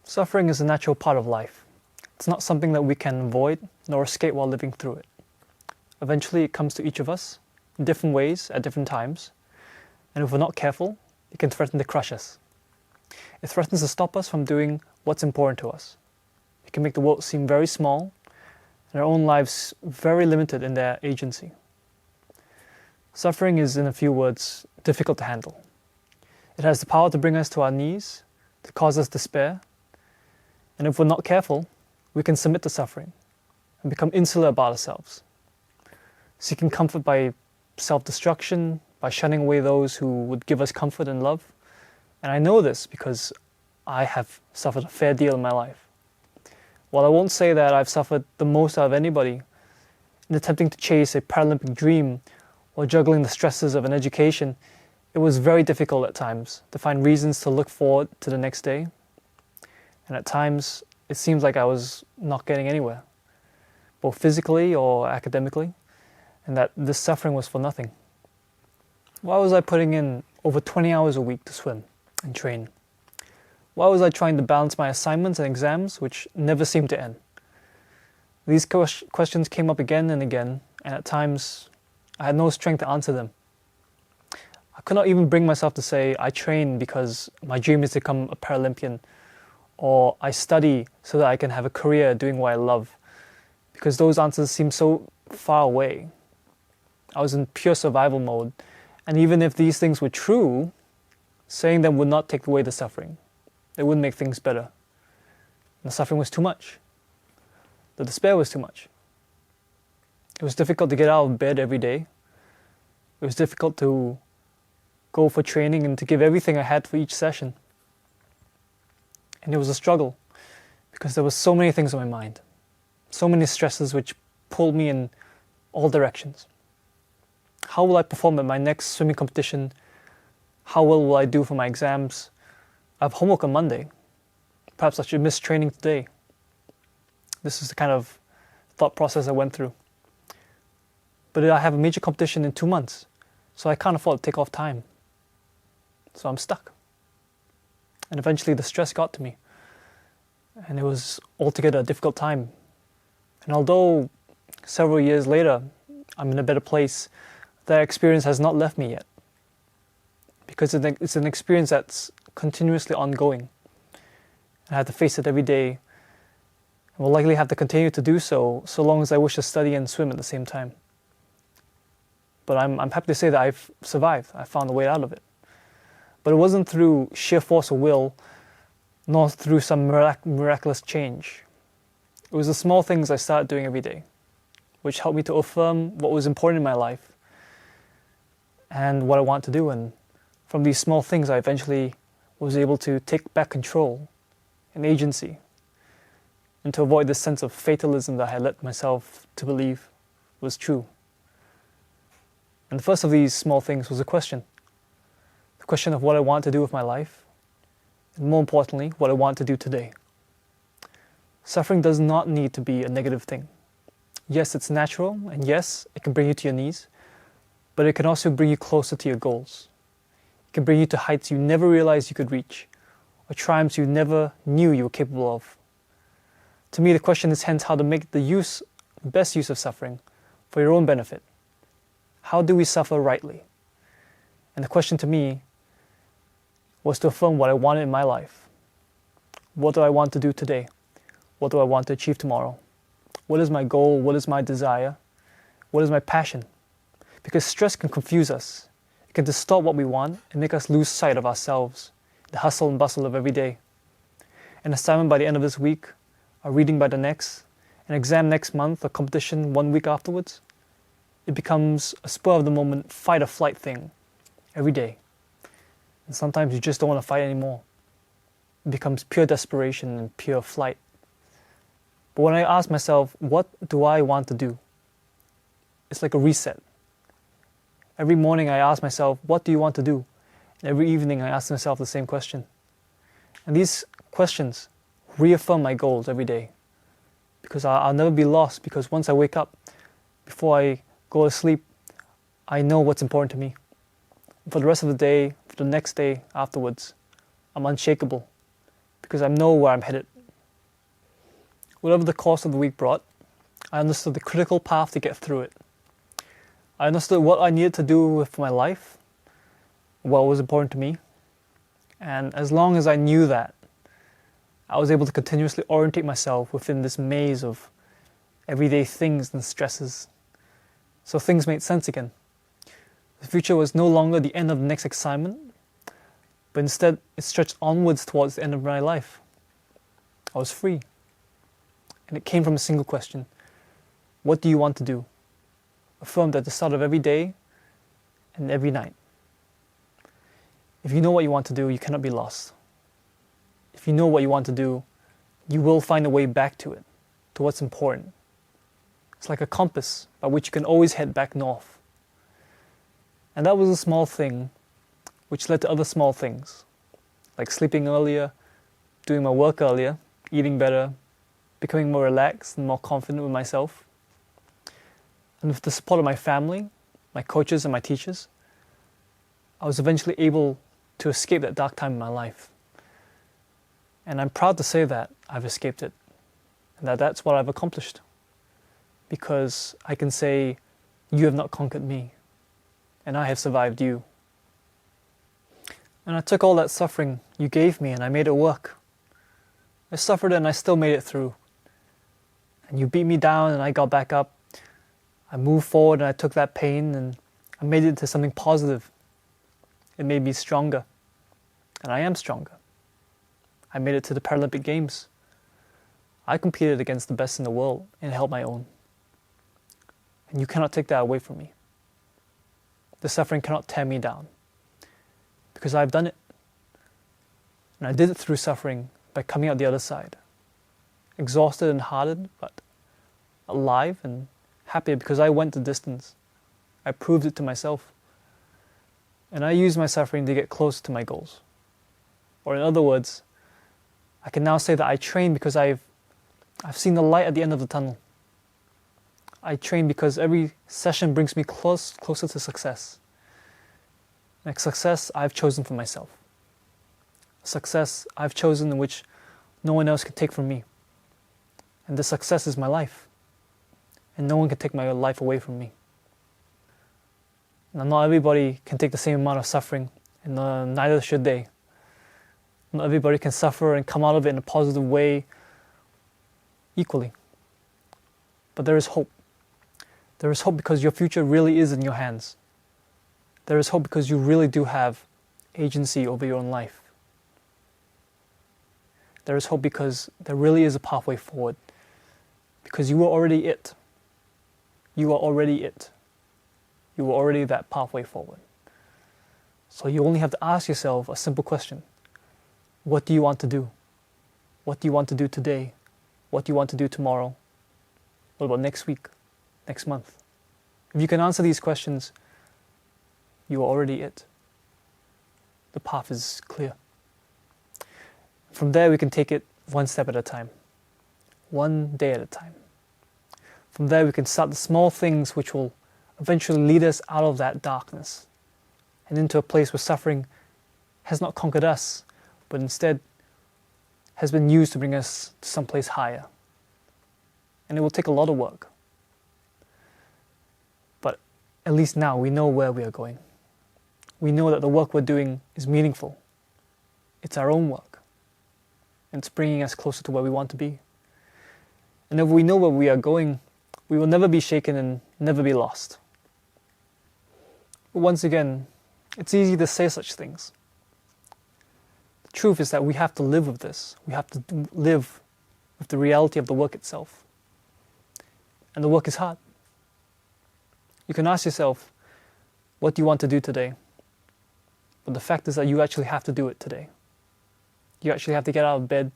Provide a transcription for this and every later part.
Suffering is a natural part of life. It's not something that we can avoid nor escape while living through it. Eventually it comes to each of us in different ways at different times, and if we're not careful, it can threaten to crush us. It threatens to stop us from doing what's important to us. It can make the world seem very small and our own lives very limited in their agency. Suffering is, in a few words, difficult to handle. It has the power to bring us to our knees, to cause us despair, and if we're not careful, we can submit to suffering and become insular about ourselves, seeking comfort by self-destruction, by shunning away those who would give us comfort and love. And I know this because I have suffered a fair deal in my life. While I won't say that I've suffered the most out of anybody in attempting to chase a Paralympic dream or juggling the stresses of an education, it was very difficult at times to find reasons to look forward to the next day. And at times, it seems like I was not getting anywhere, both physically or academically, and that this suffering was for nothing. Why was I putting in over 20 hours a week to swim and train? Why was I trying to balance my assignments and exams, which never seemed to end? These questions came up again and again, and at times, I had no strength to answer them. I could not even bring myself to say I train because my dream is to become a Paralympian, or I study so that I can have a career doing what I love, because those answers seem so far away. I was in pure survival mode, and even if these things were true, saying them would not take away the suffering. It wouldn't make things better. The suffering was too much. The despair was too much. It was difficult to get out of bed every day. It was difficult to go for training and to give everything I had for each session. And it was a struggle because there were so many things on my mind, so many stresses which pulled me in all directions. How will I perform at my next swimming competition? How well will I do for my exams? I have homework on Monday. Perhaps I should miss training today. This is the kind of thought process I went through. But I have a major competition in 2 months, so I can't afford to take off time. So I'm stuck. And eventually the stress got to me. And it was altogether a difficult time. And although several years later, I'm in a better place, that experience has not left me yet. Because it's an experience that's continuously ongoing. I have to face it every day. And will likely have to continue to do so long as I wish to study and swim at the same time. But I'm happy to say that I've survived. I found a way out of it. But it wasn't through sheer force of will, nor through some miraculous change. It was the small things I started doing every day, which helped me to affirm what was important in my life and what I want to do. And from these small things, I eventually was able to take back control and agency, and to avoid the sense of fatalism that I had led myself to believe was true. And the first of these small things was a question. The question of what I want to do with my life, and more importantly, what I want to do today. Suffering does not need to be a negative thing. Yes, it's natural, and yes, it can bring you to your knees, but it can also bring you closer to your goals. It can bring you to heights you never realized you could reach, or triumphs you never knew you were capable of. To me, the question is hence how to make the best use of suffering for your own benefit. How do we suffer rightly? And the question to me was to affirm what I wanted in my life. What do I want to do today? What do I want to achieve tomorrow? What is my goal? What is my desire? What is my passion? Because stress can confuse us. It can distort what we want and make us lose sight of ourselves, the hustle and bustle of every day. An assignment by the end of this week, a reading by the next, an exam next month, a competition 1 week afterwards. It becomes a spur-of-the-moment fight-or-flight thing every day. And sometimes you just don't want to fight anymore. It becomes pure desperation and pure flight. But when I ask myself, what do I want to do? It's like a reset. Every morning I ask myself, what do you want to do? And every evening I ask myself the same question. And these questions reaffirm my goals every day. Because I'll never be lost, because once I wake up, before I go to sleep, I know what's important to me. For the rest of the day, for the next day afterwards, I'm unshakable because I know where I'm headed. Whatever the course of the week brought, I understood the critical path to get through it. I understood what I needed to do with my life, what was important to me, and as long as I knew that, I was able to continuously orientate myself within this maze of everyday things and stresses. So things made sense again. The future was no longer the end of the next excitement, but instead it stretched onwards towards the end of my life. I was free. And it came from a single question. What do you want to do? Affirmed at the start of every day and every night. If you know what you want to do, you cannot be lost. If you know what you want to do, you will find a way back to it, to what's important. It's like a compass by which you can always head back north. And that was a small thing which led to other small things, like sleeping earlier, doing my work earlier, eating better, becoming more relaxed and more confident with myself. And with the support of my family, my coaches and my teachers, I was eventually able to escape that dark time in my life. And I'm proud to say that I've escaped it, and that that's what I've accomplished. Because I can say, you have not conquered me, and I have survived you. And I took all that suffering you gave me and I made it work. I suffered and I still made it through. And you beat me down and I got back up. I moved forward and I took that pain and I made it into something positive. It made me stronger. And I am stronger. I made it to the Paralympic Games. I competed against the best in the world and held my own. And you cannot take that away from me. The suffering cannot tear me down. Because I've done it. And I did it through suffering by coming out the other side. Exhausted and hardened, but alive and happy because I went the distance. I proved it to myself. And I used my suffering to get closer to my goals. Or in other words, I can now say that I train because I've seen the light at the end of the tunnel. I train because every session brings me closer to success. And a success I've chosen for myself. A success I've chosen in which no one else can take from me. And the success is my life. And no one can take my life away from me. Now, not everybody can take the same amount of suffering, and neither should they. Not everybody can suffer and come out of it in a positive way equally. But there is hope. There is hope because your future really is in your hands. There is hope because you really do have agency over your own life. There is hope because there really is a pathway forward. Because you are already it. You are already it. You are already that pathway forward. So you only have to ask yourself a simple question. What do you want to do? What do you want to do today? What do you want to do tomorrow? What about next week? Next month? If you can answer these questions, you are already it. The path is clear. From there we can take it one step at a time. One day at a time. From there we can start the small things which will eventually lead us out of that darkness and into a place where suffering has not conquered us, but instead has been used to bring us to someplace higher. And it will take a lot of work. But at least now we know where we are going. We know that the work we're doing is meaningful. It's our own work. And it's bringing us closer to where we want to be. And if we know where we are going, we will never be shaken and never be lost. But once again, it's easy to say such things. The truth is that we have to live with this. We have to live with the reality of the work itself. And the work is hard. You can ask yourself, what do you want to do today? But the fact is that you actually have to do it today. You actually have to get out of bed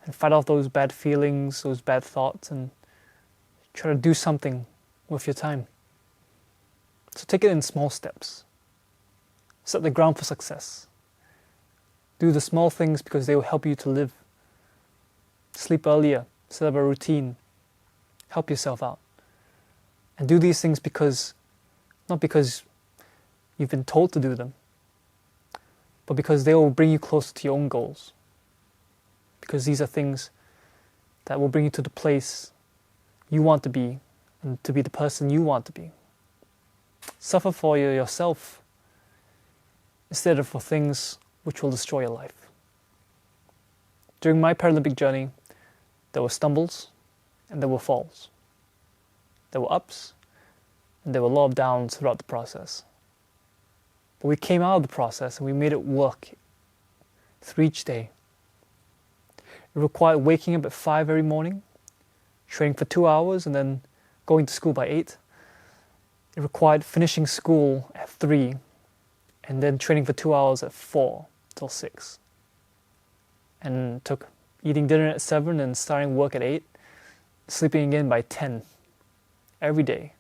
and fight off those bad feelings, those bad thoughts, and try to do something with your time. So take it in small steps. Set the ground for success. Do the small things because they will help you to live. Sleep earlier, set up a routine, help yourself out. And do these things not because you've been told to do them, but because they will bring you closer to your own goals. because these are things that will bring you to the place you want to be and to be the person you want to be. Suffer for yourself instead of for things which will destroy your life. During my Paralympic journey, there were stumbles and there were falls. There were ups and there were a lot of downs throughout the process. But we came out of the process and we made it work through each day. It required waking up at 5 every morning, training for 2 hours and then going to school by 8. It required finishing school at 3 and then training for 2 hours at 4 till 6. And took eating dinner at 7 and starting work at 8, sleeping again by 10 every day.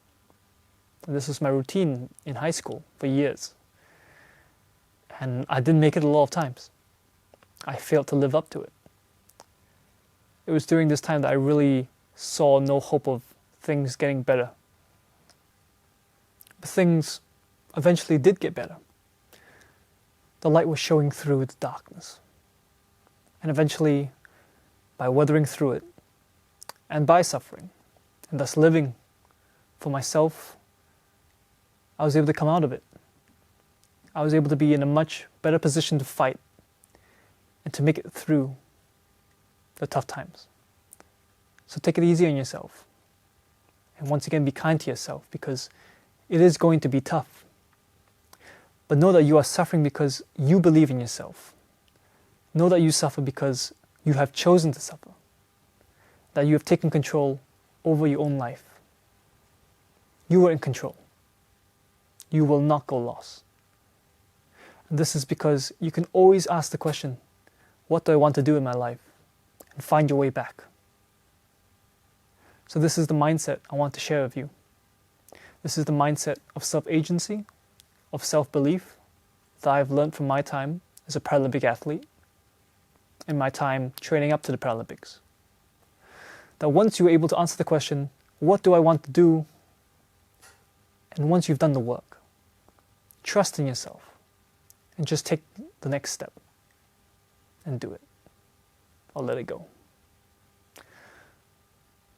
And this was my routine in high school for years. And I didn't make it a lot of times. I failed to live up to it. It was during this time that I really saw no hope of things getting better. But things eventually did get better. The light was showing through the darkness. And eventually, by weathering through it, and by suffering, and thus living for myself, I was able to come out of it. I was able to be in a much better position to fight and to make it through the tough times. So take it easy on yourself. And once again, be kind to yourself, because it is going to be tough. But know that you are suffering because you believe in yourself. Know that you suffer because you have chosen to suffer. That you have taken control over your own life. You are in control. You will not go lost. And this is because you can always ask the question, what do I want to do in my life? And find your way back. So this is the mindset I want to share with you. This is the mindset of self-agency, of self-belief that I've learned from my time as a Paralympic athlete and my time training up to the Paralympics. That once you're able to answer the question, what do I want to do? And once you've done the work, trust in yourself and just take the next step and do it. Or let it go.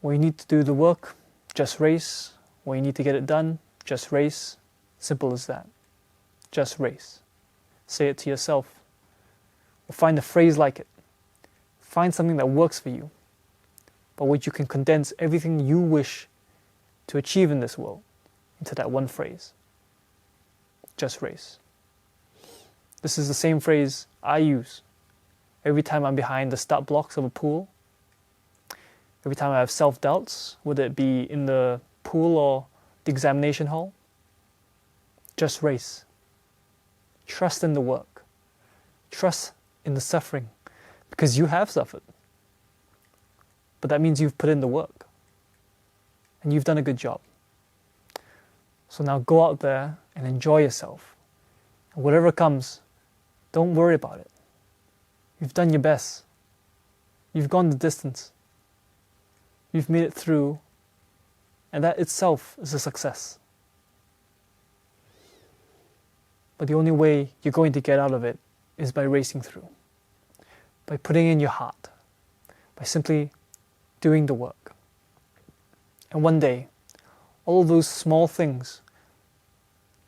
When you need to do the work, just race. When you need to get it done, just race. Simple as that. Just race. Say it to yourself. Or find a phrase like it. Find something that works for you, by which you can condense everything you wish to achieve in this world into that one phrase. Just race. This is the same phrase I use every time I'm behind the start blocks of a pool. Every time I have self-doubts, whether it be in the pool or the examination hall. Just race. Trust in the work. Trust in the suffering, because you have suffered. But that means you've put in the work. And you've done a good job. So now go out there and enjoy yourself. And whatever comes, don't worry about it. You've done your best. You've gone the distance. You've made it through. And that itself is a success. But the only way you're going to get out of it is by racing through. By putting in your heart. By simply doing the work. And one day, all those small things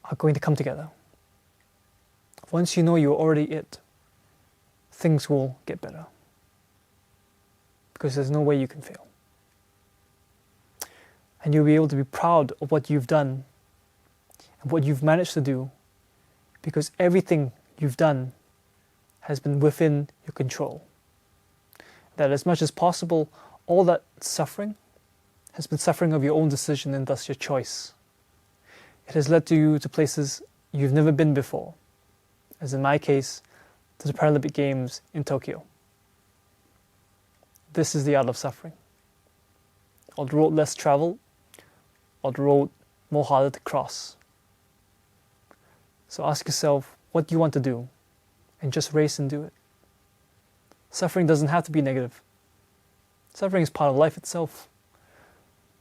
are going to come together. Once you know you're already it, things will get better. Because there's no way you can fail. And you'll be able to be proud of what you've done and what you've managed to do, because everything you've done has been within your control. That as much as possible, all that suffering has been suffering of your own decision and thus your choice. It has led you to places you've never been before, as in my case, to the Paralympic Games in Tokyo. This is the art of suffering. Or the road less traveled, or the road more harder to cross. So ask yourself what you want to do, and just race and do it. Suffering doesn't have to be negative. Suffering is part of life itself.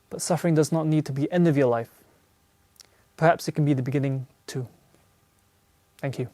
But suffering does not need to be the end of your life. Perhaps it can be the beginning too. Thank you.